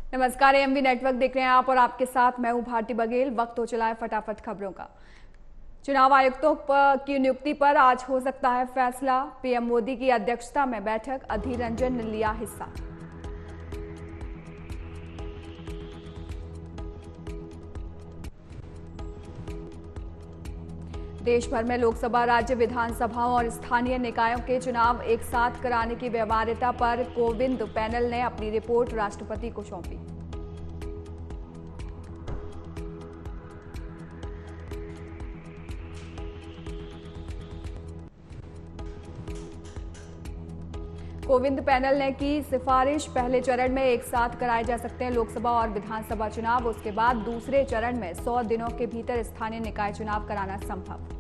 नमस्कार, AMV network देख रहे हैं आप और आपके साथ मैं हूं भारती बघेल। वक्त हो चला है फटाफट खबरों का। चुनाव आयुक्तों की नियुक्ति पर आज हो सकता है फैसला। पीएम मोदी की अध्यक्षता में बैठक, अधीर रंजन ने लिया हिस्सा। देश भर में लोकसभा, राज्य विधानसभाओं और स्थानीय निकायों के चुनाव एक साथ कराने की व्यवहार्यता पर कोविंद पैनल ने अपनी रिपोर्ट राष्ट्रपति को सौंपी। कोविंद पैनल ने की सिफारिश, पहले चरण में एक साथ कराए जा सकते हैं लोकसभा और विधानसभा चुनाव। उसके बाद दूसरे चरण में 100 दिनों के भीतर स्थानीय निकाय चुनाव कराना संभव।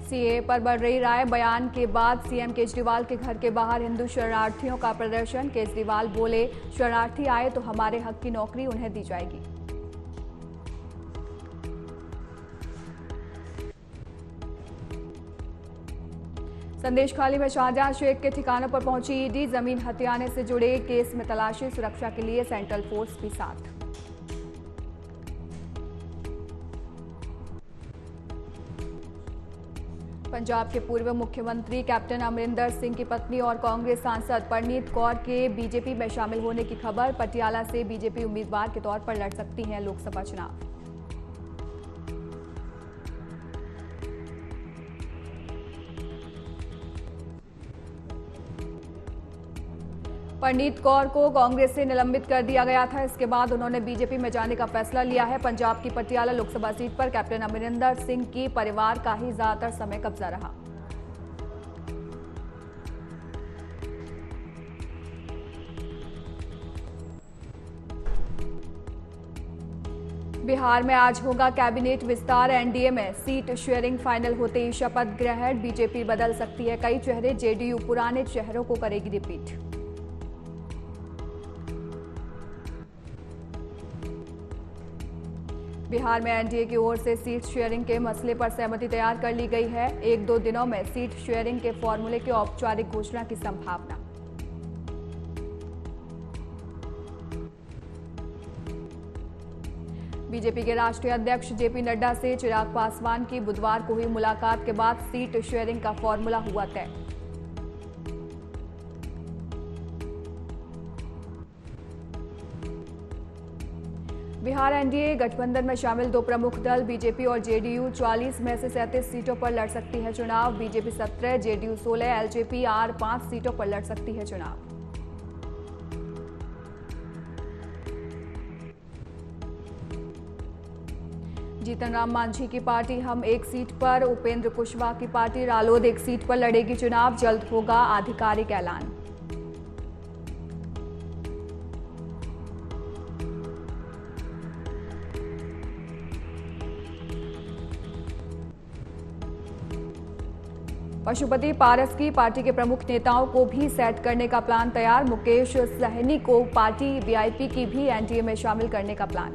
सीएए पर बढ़ रही राय, बयान के बाद सीएम केजरीवाल के घर के बाहर हिंदू शरणार्थियों का प्रदर्शन। केजरीवाल बोले, शरणार्थी आए तो हमारे हक की नौकरी उन्हें दी जाएगी। संदेशखाली में शाहजहां शेख के ठिकानों पर पहुंची ईडी, जमीन हथियाने से जुड़े केस में तलाशी, सुरक्षा के लिए सेंट्रल फोर्स भी साथ। पंजाब के पूर्व मुख्यमंत्री कैप्टन अमरिंदर सिंह की पत्नी और कांग्रेस सांसद परनीत कौर के बीजेपी में शामिल होने की खबर। पटियाला से बीजेपी उम्मीदवार के तौर पर लड़ सकती हैं लोकसभा चुनाव। परनीत कौर को कांग्रेस से निलंबित कर दिया गया था। इसके बाद उन्होंने बीजेपी में जाने का फैसला लिया है। पंजाब की पटियाला लोकसभा सीट पर कैप्टन अमरिंदर सिंह की परिवार का ही ज्यादातर समय कब्जा रहा। बिहार में आज होगा कैबिनेट विस्तार, एनडीए में सीट शेयरिंग फाइनल होते ही शपथ ग्रहण। बीजेपी बदल सकती है कई चेहरे, जेडीयू पुराने चेहरों को करेगी रिपीट। बिहार में एनडीए की ओर से सीट शेयरिंग के मसले पर सहमति तैयार कर ली गई है। 1-2 दिनों में सीट शेयरिंग के फॉर्मूले की औपचारिक घोषणा की संभावना। बीजेपी के राष्ट्रीय अध्यक्ष जेपी नड्डा से चिराग पासवान की बुधवार को हुई मुलाकात के बाद सीट शेयरिंग का फॉर्मूला हुआ तय। बिहार एनडीए गठबंधन में शामिल 2 प्रमुख दल बीजेपी और जेडीयू 44 में से 37 सीटों पर लड़ सकती है चुनाव। बीजेपी 17, जेडीयू 16, एलजेपी 5 सीटों पर लड़ सकती है चुनाव। जीतन राम मांझी की पार्टी हम एक सीट पर, उपेंद्र कुशवाहा की पार्टी रालोद एक सीट पर लड़ेगी चुनाव। जल्द होगा आधिकारिक ऐलान। पशुपति पारस की पार्टी के प्रमुख नेताओं को भी सेट करने का प्लान तैयार। मुकेश सहनी को पार्टी वीआईपी की भी एनडीए में शामिल करने का प्लान।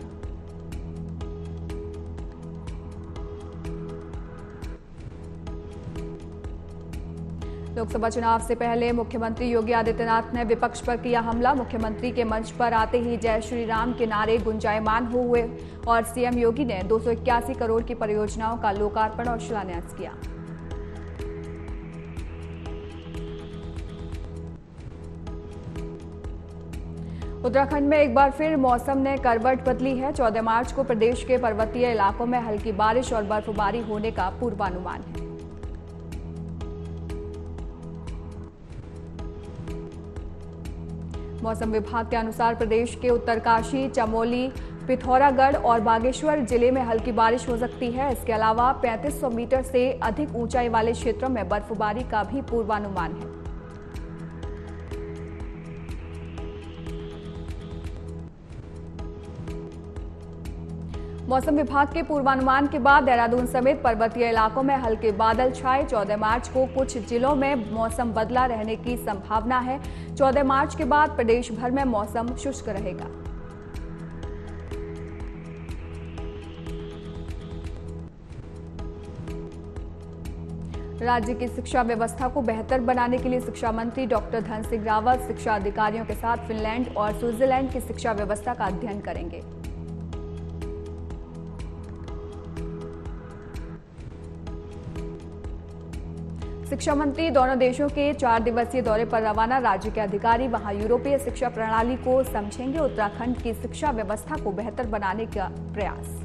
लोकसभा चुनाव से पहले मुख्यमंत्री योगी आदित्यनाथ ने विपक्ष पर किया हमला। मुख्यमंत्री के मंच पर आते ही जय श्री राम के नारे गुंजायमान हुए और सीएम योगी ने 281 करोड़ की परियोजनाओं का लोकार्पण और शिलान्यास किया। उत्तराखंड में एक बार फिर मौसम ने करवट बदली है। 14 मार्च को प्रदेश के पर्वतीय इलाकों में हल्की बारिश और बर्फबारी होने का पूर्वानुमान है। मौसम विभाग के अनुसार प्रदेश के उत्तरकाशी, चमोली, पिथौरागढ़ और बागेश्वर जिले में हल्की बारिश हो सकती है। इसके अलावा 3500 मीटर से अधिक ऊंचाई वाले क्षेत्रों में बर्फबारी का भी पूर्वानुमान है। मौसम विभाग के पूर्वानुमान के बाद देहरादून समेत पर्वतीय इलाकों में हल्के बादल छाए। 14 मार्च को कुछ जिलों में मौसम बदला रहने की संभावना है। 14 मार्च के बाद प्रदेश भर में मौसम शुष्क रहेगा। राज्य की शिक्षा व्यवस्था को बेहतर बनाने के लिए शिक्षा मंत्री डॉक्टर धन सिंह रावत शिक्षा अधिकारियों के साथ फिनलैंड और स्विट्जरलैंड की शिक्षा व्यवस्था का अध्ययन करेंगे। शिक्षा मंत्री दोनों देशों के 4 दिवसीय दौरे पर रवाना। राज्य के अधिकारी वहां यूरोपीय शिक्षा प्रणाली को समझेंगे। उत्तराखंड की शिक्षा व्यवस्था को बेहतर बनाने का प्रयास।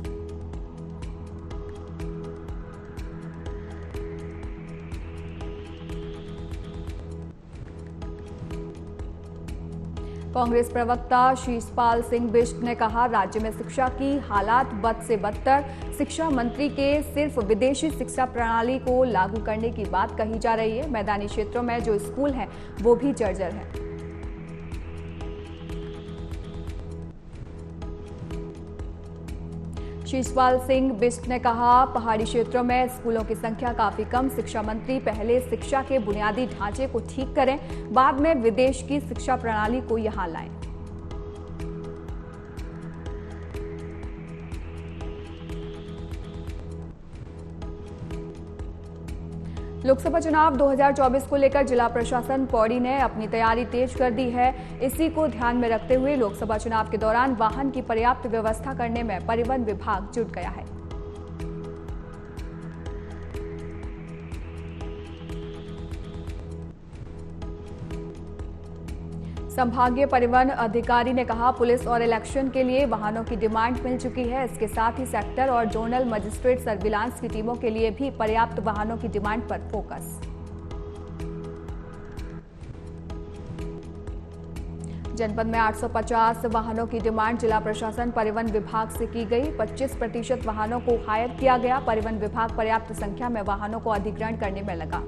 कांग्रेस प्रवक्ता शीशपाल सिंह बिष्ट ने कहा, राज्य में शिक्षा की हालात बद से बदतर। शिक्षा मंत्री के सिर्फ विदेशी शिक्षा प्रणाली को लागू करने की बात कही जा रही है। मैदानी क्षेत्रों में जो स्कूल हैं वो भी जर्जर हैं। शीशपाल सिंह बिष्ट ने कहा, पहाड़ी क्षेत्रों में स्कूलों की संख्या काफी कम। शिक्षा मंत्री पहले शिक्षा के बुनियादी ढांचे को ठीक करें, बाद में विदेश की शिक्षा प्रणाली को यहां लाएं। लोकसभा चुनाव 2024 को लेकर जिला प्रशासन पौड़ी ने अपनी तैयारी तेज कर दी है। इसी को ध्यान में रखते हुए लोकसभा चुनाव के दौरान वाहन की पर्याप्त व्यवस्था करने में परिवहन विभाग जुट गया है। संभागीय परिवहन अधिकारी ने कहा, पुलिस और इलेक्शन के लिए वाहनों की डिमांड मिल चुकी है। इसके साथ ही सेक्टर और जोनल मजिस्ट्रेट सर्विलांस की टीमों के लिए भी पर्याप्त वाहनों की डिमांड पर फोकस। जनपद में 850 वाहनों की डिमांड जिला प्रशासन परिवहन विभाग से की गई। 25% वाहनों को हायर किया गया। परिवहन विभाग पर्याप्त संख्या में वाहनों को अधिग्रहण करने में लगा।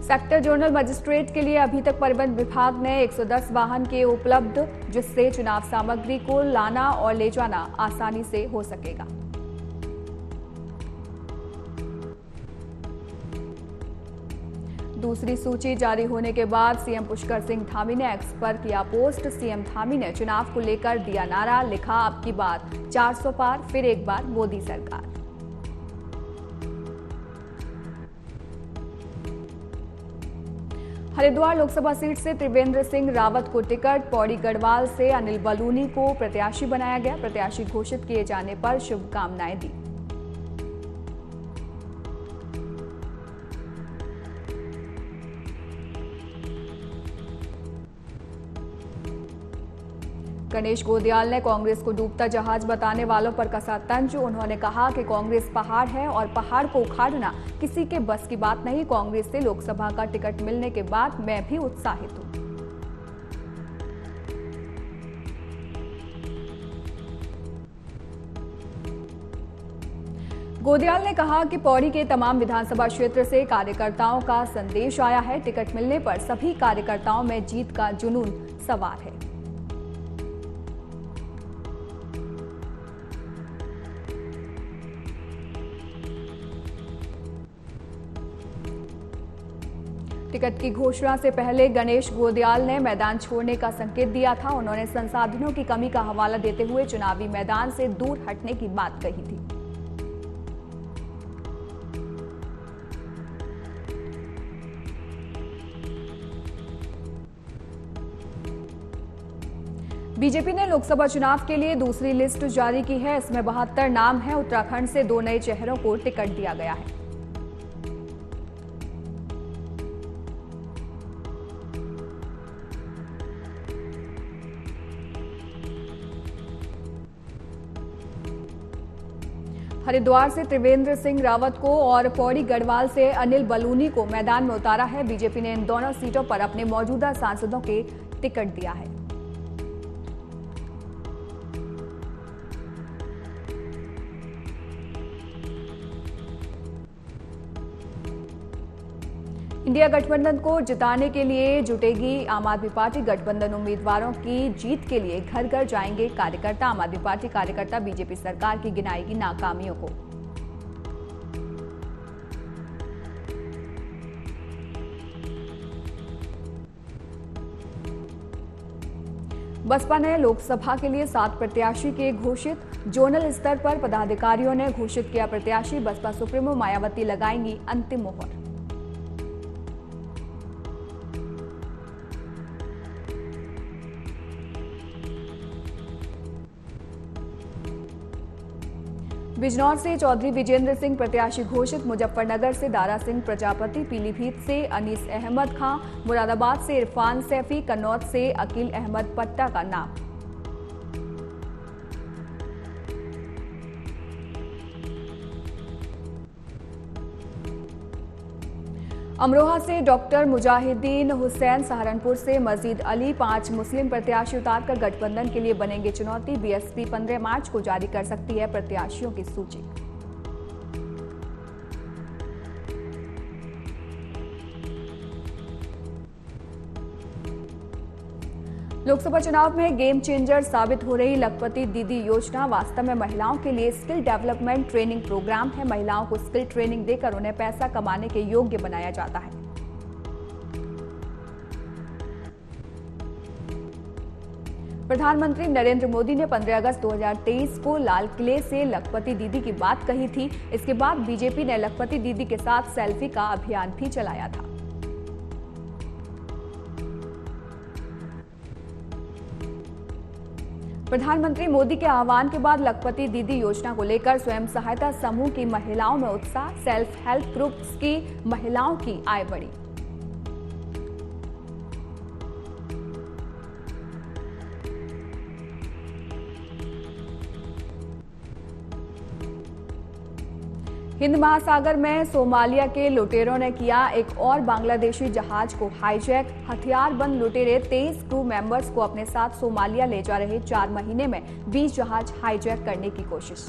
सेक्टर जोनल मजिस्ट्रेट के लिए अभी तक परिवहन विभाग ने 110 वाहन किए उपलब्ध, जिससे चुनाव सामग्री को लाना और ले जाना आसानी से हो सकेगा। दूसरी सूची जारी होने के बाद सीएम पुष्कर सिंह धामी ने एक्स पर किया पोस्ट। सीएम धामी ने चुनाव को लेकर दिया नारा, लिखा, अब की बार 400 पार, फिर एक बार मोदी सरकार। हरिद्वार लोकसभा सीट से त्रिवेंद्र सिंह रावत को टिकट, पौड़ी गढ़वाल से अनिल बलूनी को प्रत्याशी बनाया गया। प्रत्याशी घोषित किए जाने पर शुभकामनाएं दी। गणेश गोदियाल ने कांग्रेस को डूबता जहाज बताने वालों पर कसा तंज। उन्होंने कहा कि कांग्रेस पहाड़ है और पहाड़ को उखाड़ना किसी के बस की बात नहीं। कांग्रेस से लोकसभा का टिकट मिलने के बाद मैं भी उत्साहित हूं। गोदियाल ने कहा कि पौड़ी के तमाम विधानसभा क्षेत्र से कार्यकर्ताओं का संदेश आया है। टिकट मिलने पर सभी कार्यकर्ताओं में जीत का जुनून सवार है। टिकट की घोषणा से पहले गणेश गोदियाल ने मैदान छोड़ने का संकेत दिया था। उन्होंने संसाधनों की कमी का हवाला देते हुए चुनावी मैदान से दूर हटने की बात कही थी। बीजेपी ने लोकसभा चुनाव के लिए दूसरी लिस्ट जारी की है। इसमें 72 नाम हैं। उत्तराखंड से 2 नए चेहरों को टिकट दिया गया है। हरिद्वार से त्रिवेंद्र सिंह रावत को और पौड़ी गढ़वाल से अनिल बलूनी को मैदान में उतारा है। बीजेपी ने इन दोनों सीटों पर अपने मौजूदा सांसदों के टिकट दिया है। इंडिया गठबंधन को जिताने के लिए जुटेगी आम आदमी पार्टी। गठबंधन उम्मीदवारों की जीत के लिए घर घर जाएंगे कार्यकर्ता। आम आदमी पार्टी कार्यकर्ता बीजेपी सरकार की गिनाएगी नाकामियों को। बसपा ने लोकसभा के लिए 7 प्रत्याशी के घोषित। जोनल स्तर पर पदाधिकारियों ने घोषित किया प्रत्याशी। बसपा सुप्रीमो मायावती लगाएंगी अंतिम मोहर। बिजनौर से चौधरी विजेंद्र सिंह प्रत्याशी घोषित। मुजफ्फरनगर से दारा सिंह प्रजापति, पीलीभीत से अनीस अहमद खां, मुरादाबाद से इरफान सैफी, कन्नौज से अकील अहमद पट्टा का नाम। अमरोहा से डॉक्टर मुजाहिदीन हुसैन, सहारनपुर से मजीद अली। 5 मुस्लिम प्रत्याशी उतारकर गठबंधन के लिए बनेंगे चुनौती। बीएसपी 15 मार्च को जारी कर सकती है प्रत्याशियों की सूची। लोकसभा चुनाव में गेम चेंजर साबित हो रही लखपति दीदी योजना वास्तव में महिलाओं के लिए स्किल डेवलपमेंट ट्रेनिंग प्रोग्राम है। महिलाओं को स्किल ट्रेनिंग देकर उन्हें पैसा कमाने के योग्य बनाया जाता है। प्रधानमंत्री नरेंद्र मोदी ने 15 अगस्त 2023 को लाल किले से लखपति दीदी की बात कही थी। इसके बाद बीजेपी ने लखपति दीदी के साथ सेल्फी का अभियान भी चलाया था। प्रधानमंत्री मोदी के आह्वान के बाद लखपति दीदी योजना को लेकर स्वयं सहायता समूह की महिलाओं में उत्साह। सेल्फ हेल्प ग्रुप्स की महिलाओं की आय बढ़ी। हिंद महासागर में सोमालिया के लुटेरों ने किया एक और बांग्लादेशी जहाज को हाईजैक। हथियारबंद लुटेरे 23 क्रू मेंबर्स को अपने साथ सोमालिया ले जा रहे 4 महीने में 20 जहाज हाईजैक करने की कोशिश।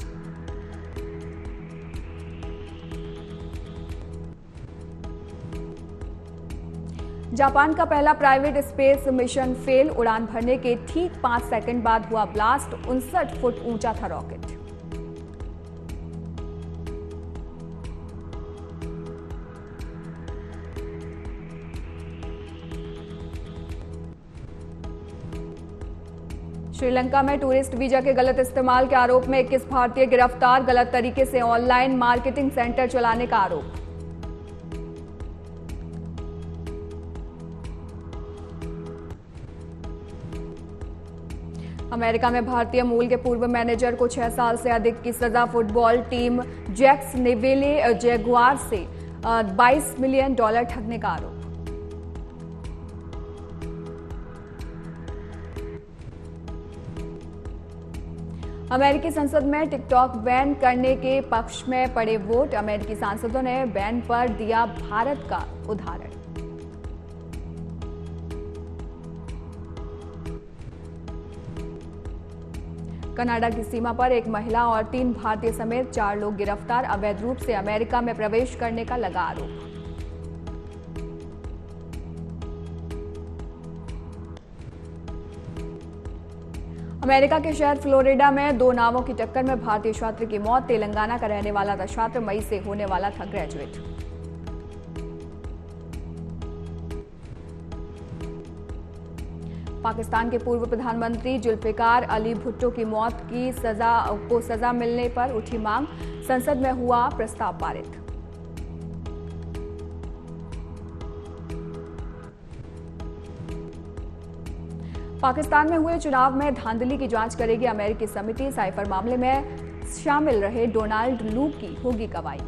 जापान का पहला प्राइवेट स्पेस मिशन फेल। उड़ान भरने के ठीक 5 सेकंड बाद हुआ ब्लास्ट। 59 फुट ऊंचा था रॉकेट। श्रीलंका में टूरिस्ट वीजा के गलत इस्तेमाल के आरोप में 21 भारतीय गिरफ्तार। गलत तरीके से ऑनलाइन मार्केटिंग सेंटर चलाने का आरोप। अमेरिका में भारतीय मूल के पूर्व मैनेजर को 6 साल से अधिक की सजा। फुटबॉल टीम जैक्सनविले जैगुआर से $22 मिलियन ठगने का आरोप। अमेरिकी संसद में टिकटॉक बैन करने के पक्ष में पड़े वोट। अमेरिकी सांसदों ने बैन पर दिया भारत का उदाहरण। कनाडा की सीमा पर एक महिला और 3 भारतीय समेत 4 लोग गिरफ्तार। अवैध रूप से अमेरिका में प्रवेश करने का लगा आरोप। अमेरिका के शहर फ्लोरिडा में 2 नावों की टक्कर में भारतीय छात्र की मौत। तेलंगाना का रहने वाला था छात्र, मई से होने वाला था ग्रेजुएट। पाकिस्तान के पूर्व प्रधानमंत्री जुल्फिकार अली भुट्टो की मौत की सजा मिलने पर उठी मांग। संसद में हुआ प्रस्ताव पारित। पाकिस्तान में हुए चुनाव में धांधली की जांच करेगी अमेरिकी समिति। साइफर मामले में शामिल रहे डोनाल्ड लू की होगी गवाही।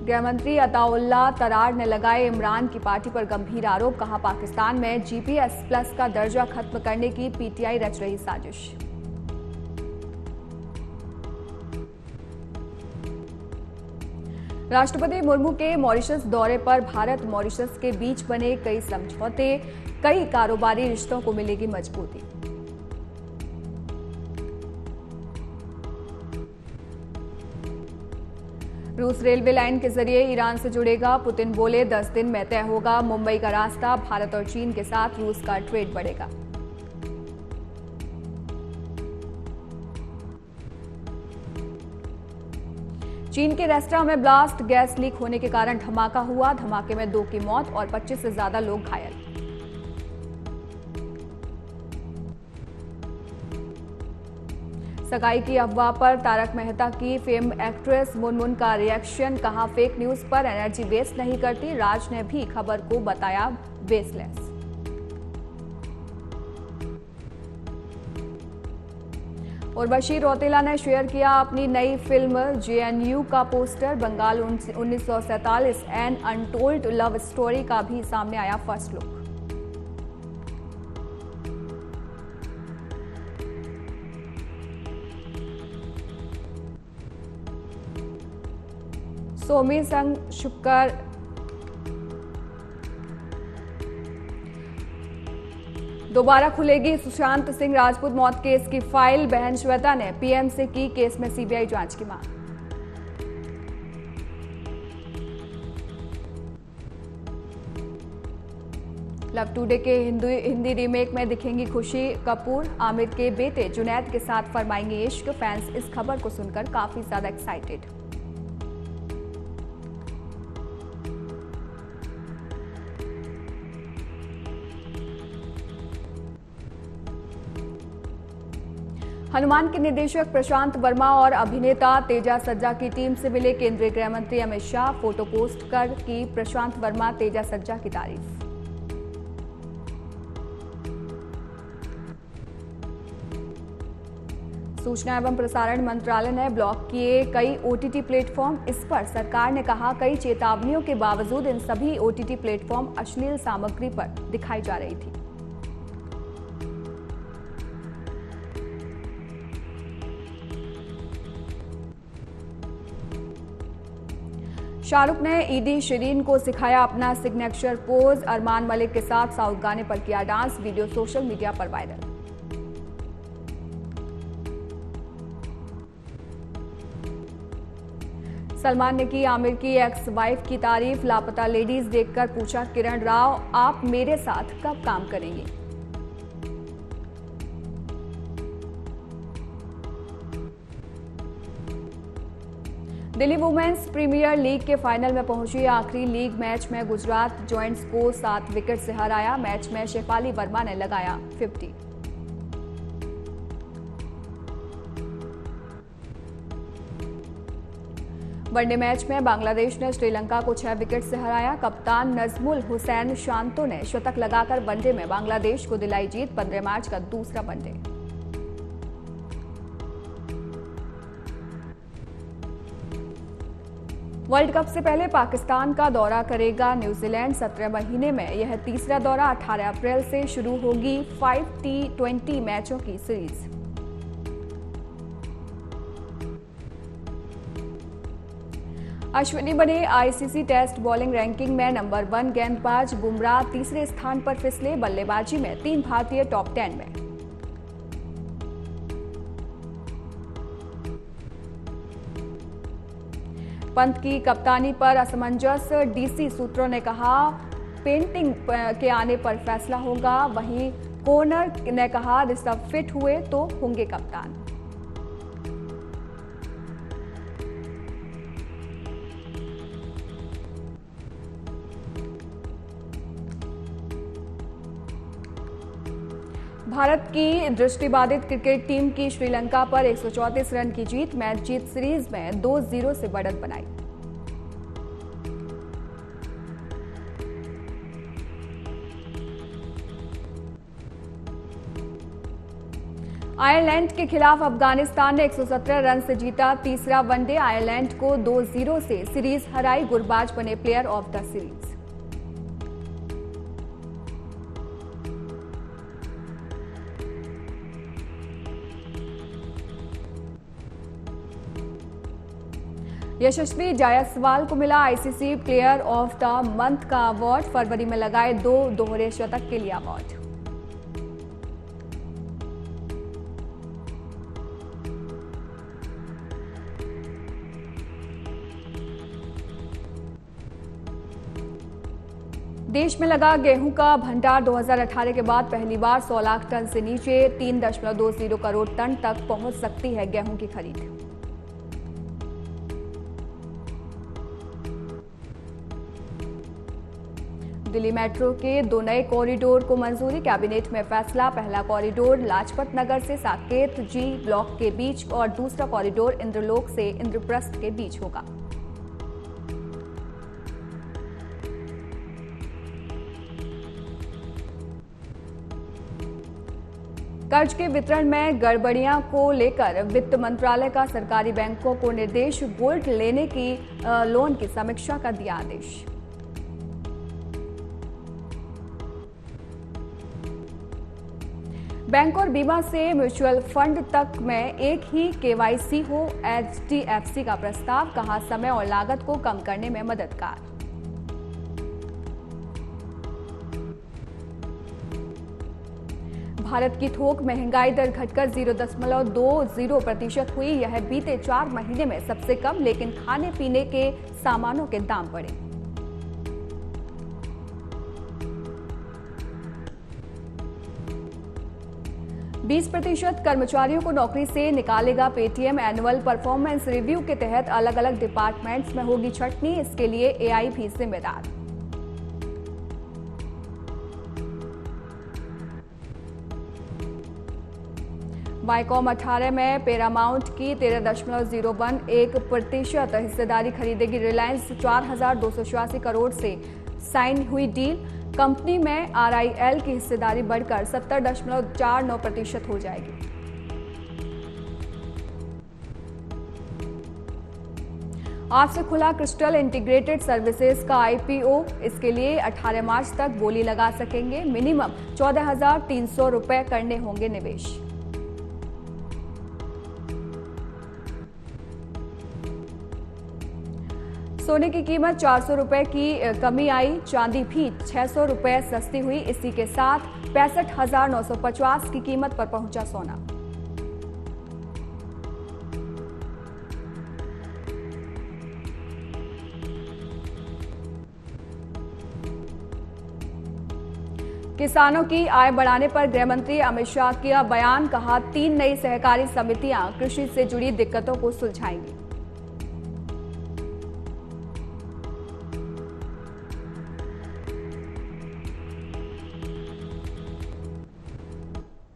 गृहमंत्री अताउल्लाह तरार ने लगाए इमरान की पार्टी पर गंभीर आरोप। कहा, पाकिस्तान में जीपीएस प्लस का दर्जा खत्म करने की पीटीआई रच रही साजिश। राष्ट्रपति मुर्मू के मॉरिशस दौरे पर भारत मॉरिशस के बीच बने कई समझौते। कई कारोबारी रिश्तों को मिलेगी मजबूती। रूस रेलवे लाइन के जरिए ईरान से जुड़ेगा। पुतिन बोले 10 दिन में तय होगा मुंबई का रास्ता। भारत और चीन के साथ रूस का ट्रेड बढ़ेगा। चीन के रेस्तरां में ब्लास्ट, गैस लीक होने के कारण धमाका हुआ। धमाके में 2 की मौत और 25 से ज्यादा लोग घायल। सगाई की अफवाह पर तारक मेहता की फेम एक्ट्रेस मुनमुन का रिएक्शन, कहा फेक न्यूज पर एनर्जी वेस्ट नहीं करती। राज ने भी खबर को बताया बेसलेस। उर्वशी रौतेला ने शेयर किया अपनी नई फिल्म जेएनयू का poster. Bengal 1947 an untold love story का भी सामने आया फर्स्ट लुक। सोमी संग शुक्र दोबारा खुलेगी सुशांत सिंह राजपूत मौत केस की फाइल। बहन श्वेता ने पीएम से की केस में सीबीआई जांच की मांग। लव टुडे के हिंदी रीमेक में दिखेंगी खुशी कपूर। आमिर के बेटे जुनैद के साथ फरमाएंगे इश्क। फैंस इस खबर को सुनकर काफी ज्यादा एक्साइटेड। हनुमान के निर्देशक प्रशांत वर्मा और अभिनेता तेजा सज्जा की टीम से मिले केंद्रीय गृह मंत्री अमित शाह। फोटो पोस्ट कर की प्रशांत वर्मा तेजा सज्जा की तारीफ। सूचना एवं प्रसारण मंत्रालय ने ब्लॉक किए कई ओटीटी प्लेटफॉर्म। इस पर सरकार ने कहा कई चेतावनियों के बावजूद इन सभी ओटीटी प्लेटफॉर्म अश्लील सामग्री पर दिखाई जा रही थी। शाहरुख ने ईदी शिरीन को सिखाया अपना सिग्नेचर पोज। अरमान मलिक के साथ साउथ गाने पर किया डांस। वीडियो सोशल मीडिया पर वायरल। सलमान ने की आमिर की एक्स वाइफ की तारीफ। लापता लेडीज देखकर पूछा किरण राव, आप मेरे साथ कब काम करेंगे। दिल्ली वुमेन्स प्रीमियर लीग के फाइनल में पहुंची। आखिरी लीग मैच में गुजरात जॉइंट्स को 7 विकेट से हराया। मैच में शेफाली वर्मा ने लगाया 50। वनडे मैच में बांग्लादेश ने श्रीलंका को 6 विकेट से हराया। कप्तान नजमुल हुसैन शांतो ने शतक लगाकर वनडे में बांग्लादेश को दिलाई जीत। 15 मार्च का दूसरा वनडे। वर्ल्ड कप से पहले पाकिस्तान का दौरा करेगा न्यूजीलैंड। 17 महीने में यह तीसरा दौरा। 18 अप्रैल से शुरू होगी 5 T20 मैचों की सीरीज। अश्विनी बने आईसीसी टेस्ट बॉलिंग रैंकिंग में नंबर 1 गेंदबाज। बुमराह तीसरे स्थान पर फिसले। बल्लेबाजी में 3 भारतीय टॉप 10 में। पंत की कप्तानी पर असमंजस। डीसी सूत्रों ने कहा पेंटिंग के आने पर फैसला होगा। वहीं कोर्नर ने कहा ऋषभ फिट हुए तो होंगे कप्तान। भारत की दृष्टिबाधित क्रिकेट टीम की श्रीलंका पर 134 रन की जीत। मैच जीत सीरीज में 2-0 से बढ़त बनाई। आयरलैंड के खिलाफ अफगानिस्तान ने 117 रन से जीता तीसरा वनडे। आयरलैंड को 2-0 से सीरीज हराई। गुरबाज बने प्लेयर ऑफ द सीरीज। यशस्वी जायसवाल को मिला ICC player of the month का अवार्ड। फरवरी में लगाए 2 दोहरे शतक के लिए अवार्ड। देश में लगा गेहूं का भंडार। 2018 के बाद पहली बार 100 लाख टन से नीचे 3.20 करोड़ टन तक पहुंच सकती है गेहूं की खरीद। दिल्ली मेट्रो के 2 नए कॉरिडोर को मंजूरी, कैबिनेट में फैसला। पहला कॉरिडोर लाजपत नगर से साकेत जी ब्लॉक के बीच और दूसरा कॉरिडोर इंद्रलोक से इंद्रप्रस्थ के बीच होगा। कर्ज के वितरण में गड़बड़ियां को लेकर वित्त मंत्रालय का सरकारी बैंकों को निर्देश, गोल्ड लेने की लोन की समीक्षा का दिया आदेश। बैंक और बीमा से म्यूचुअल फंड तक में एक ही केवाईसी हो, एचडीएफसी का प्रस्ताव, कहा समय और लागत को कम करने में मददगार। भारत की थोक महंगाई दर घटकर 0.20% हुई। यह बीते 4 महीने में सबसे कम, लेकिन खाने पीने के सामानों के दाम बढ़े। %20 कर्मचारियों को नौकरी से निकालेगा पेटीएम। एनुअल परफॉर्मेंस रिव्यू के तहत अलग अलग डिपार्टमेंट्स में होगी छंटनी, इसके लिए एआई भी जिम्मेदार। वाईकॉम 18 में पैरामाउंट की 13.01% हिस्सेदारी खरीदेगी। रिलायंस 4,286 करोड़ से साइन हुई डील। कंपनी में आरआईएल की हिस्सेदारी बढ़कर 70.49% हो जाएगी। आज से खुला क्रिस्टल इंटीग्रेटेड सर्विसेज का आईपीओ। इसके लिए 18 मार्च तक बोली लगा सकेंगे। मिनिमम 14,300 रुपए करने होंगे निवेश। सोने की कीमत 400 रुपए की कमी आई। चांदी भी 600 रुपए सस्ती हुई। इसी के साथ 65,950 की कीमत पर पहुंचा सोना। किसानों की आय बढ़ाने पर गृह मंत्री अमित शाह का बयान, कहा 3 नई सहकारी समितियां कृषि से जुड़ी दिक्कतों को सुलझाएंगी।